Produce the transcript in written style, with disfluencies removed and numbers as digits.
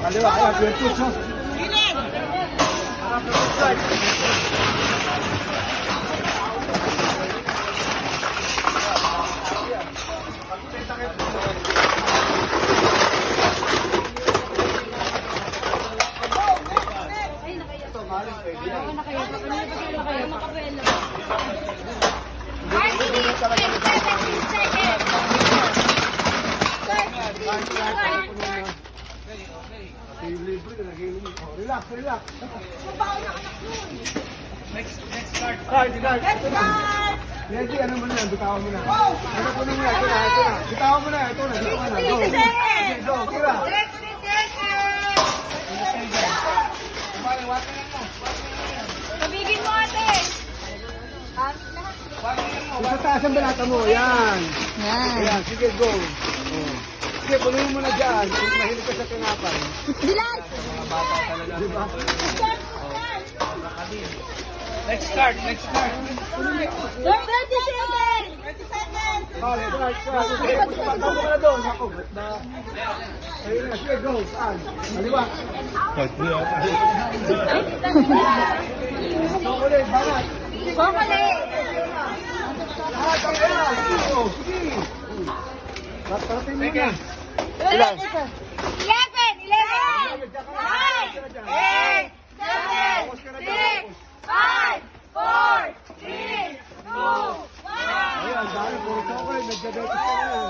Kaliwa, kaya, 12 no? Relax, relax. Next card. Next card. Lady, ano mo na? Bitawan mo na. Ano po na muna? Ito na, ito na. Bitawan mo na, ito na. Bitawan na. Go, tira. Kabigin mo ate. Sa taas ang balata mo, yan. Yan. Ayan, sige, go. Oh. Sige, punuin mo na dyan. Kung mahilig ka sa tinapay. Bilal! Mga bata talaga. Diba? Next card. 27! Oh, right, right. Sige, pagpapagaw mo ka na doon. Ako, ba't na? Ayun na, sige, go. Saan? Kaliwa. Go ulit, banat. Lahat ang yan. Go, sige. Parating mo na. 11! 9! 8! 7! 6! 5! 4! 3! 2! 1! Ayan, dahil puro chocolate, nagdadetis ka na.